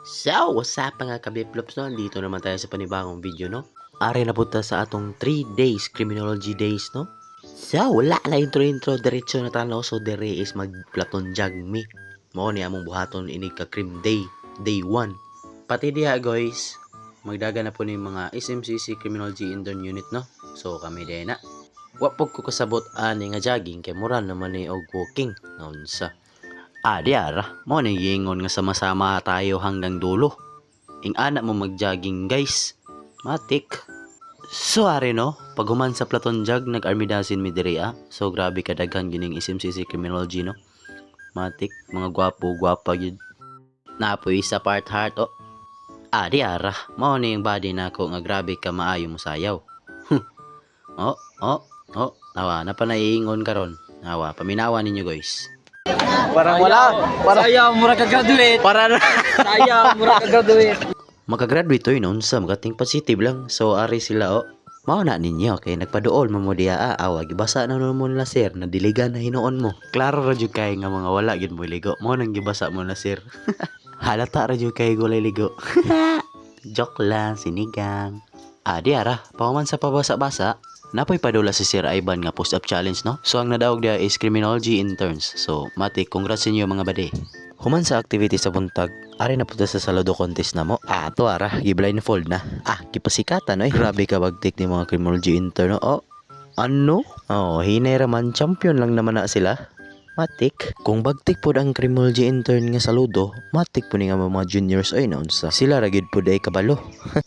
So, what's up mga kabiplops no? Dito naman tayo sa panibagong video no? Ari na punta sa atong 3 days criminology days no? So, wala na intro diretso na tanaw. So, dere is mag-platon jag me. Mao ni among buhaton ini ka crim day 1. Pati diha guys, magdaga na po ni mga SMCC Criminology Intern Unit no? So, kami din na. Wapog ko kasabot ani nga jogging kay moral naman ni og walking naunsa. Diara, mo ni gingon nga sama-sama tayo hanggang dulo. Ing anak mo mag-jogging guys. Matik. So ari no, pag human sa Platon Jog nag-armidasin mi diri So grabe kadaghan gining SMCC Criminology no. Matik, mga gwapo-gwapa gyud. Napoy sa part heart oh. Diara, mo ni yung body nako nga grabe ka maayo mo sayaw. Nawa na pa naiingon karon. Nawa, paminawa ninyo guys. Parang wala. Sayang, mura ka-graduate. Sayang, mura ka-graduate. Makagraduate to yun, unsa, magating positive lang. So, ari sila, mao na ninyo, kay nagpaduol, mamudiya, awag, gibasa na mo nila, sir, nadiligan na hinoon mo. Klaro ra jud kay nga mga wala, gid mo ligo. Mo nang gibasa mo na, sir. Halata ra jud kay gulay ligo. Joke lang, sinigang. Diara, pahuman sa pabasa-basa, napoy padula si Sir Ivan nga post-up challenge no? So ang nadawag dia is criminology interns. So matik, congrats sa inyo mga bade. Human sa activity sa buntag, ari na punta sa saludo contest na mo. To ara, gi-blindfold na. Kipasikatan no? Grabe ka bagtik ni mga criminology intern no? Ano? Hinay raman, champion lang naman na sila. Matik. Kung bagtik po ang criminology intern nga saludo, matik po ni nga mga juniors ay naunsa. Sila ragid po day kabalo.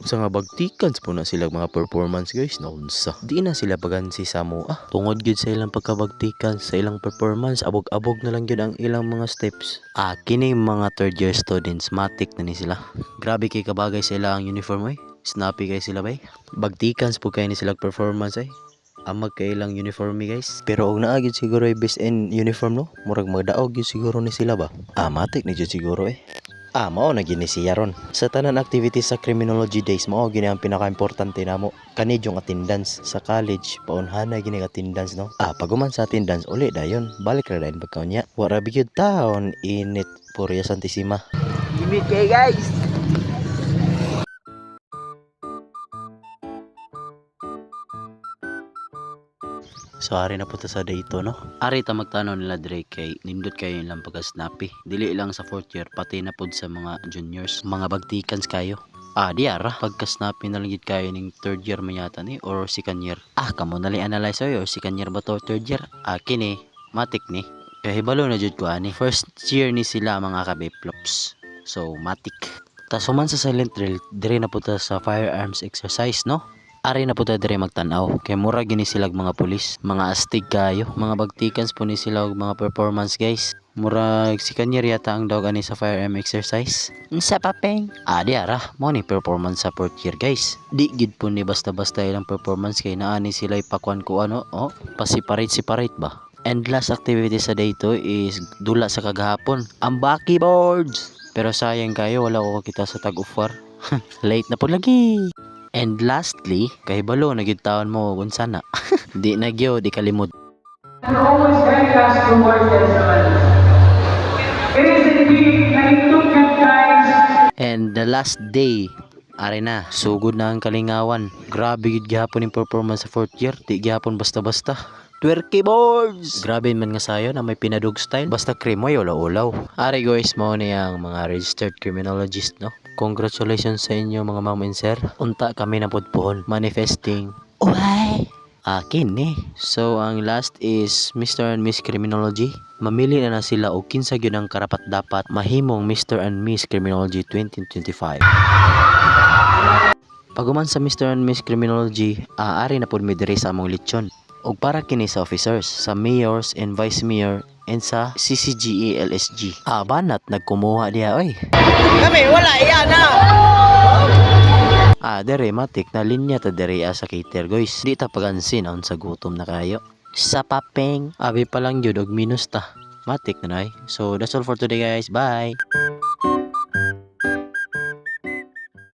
Sa nga bagtikans po na sila mga performance guys naunsa. Di na sila pagansi sa mo. Tungod gyud sa ilang pagkabagtikan sa ilang performance, abog-abog na lang gyud ang ilang mga steps. Kini mga third year students, matik na ni sila. Grabe kay kabagay sa ilang uniform ay. Snappy kay sila bay. Bagtikans po kay ni sila performance ay. Amag kay ilang uniform guys. Pero og naa gyud siguro ay best in uniform no. Murag magdaog gyud siguro ni sila ba. Matik ni gyud siguro eh. Mao na gini siya ron. Sa tanan activities sa criminology days, mao gini ang pinaka-importante namo. Kanid yung attendance sa college, paunhana gini attendance no. Paguman sa attendance uli dayon, balik ra dayon pagkaunya. Wara bigyud taon init Puria Santissima. Limit kay guys. So ari na punta sa dito no. Ari ta magtanaw nila dire kay nindot kayo lang pagka-snappy. Dili lang sa 4th year pati na pud sa mga juniors, mga bagtikans kayo. Diara pagka-snappy na lang gid kayo ning 3rd year mayata ni or 2nd year. Kamo nali analyze or 2nd year ba to 3rd year? Kini matik ni. Kay hibalo na jud ko ani. 1st year ni sila mga kabiplops. So matik. Tas human sa silent drill, dire na punta sa firearms exercise no. Ari na po tayo dire magtanaw kay mura gini silag mga pulis, mga astig kayo, mga bagtikans po ni sila og mga performance guys. Murag si kanyer yata ang dawg ani sa firearm exercise. Sa papeng. Diara, mo ni performance sa 4th year guys. Di gid po ni basta-basta ilang performance kay naani sila ipakuan ko separate ba. And last activity sa day to is dula sa kagahapon, ang Bucky boards. Pero sayang kayo wala ko kita sa tag-ufar. Late na po lagi. And lastly, kahibalo nagitaon mo kung sana. Di nagyo, di kalimod. And always guide us towards excellence. It is indeed that it took them times. And the last day, ari na, sugod na ang kalingawan. Grabe gid gyapon yung performance sa 4th year. Di gyapon basta-basta. Twerky boards! Grabe man nga sayo na may pinadug style. Basta kremoy, ulaw-ulaw. Ari guys, mo na yung mga registered criminologist, no? Congratulations sa inyo mga ma'am and sir. Unta kami na pudpuhon. Manifesting. Uy! Akin eh. So, ang last is Mr. and Miss Criminology. Mamili na sila o kinsa gyud ang karapat dapat mahimong Mr. and Miss Criminology 2025. Paguman sa Mr. and Miss Criminology, ari na pud mi diri sa among lechon. Og para kini sa officers, sa mayors and vice mayor and sa CCGA LSG. Banat nagkumuha diha oy. Kami wala iyan na. Dere matik na linya ta dere sa cater guys. Di ta pagansin on sa gutom na kayo. Sa papeng, abi pa lang jud og minus ta. Matik na nay. So that's all for today guys. Bye.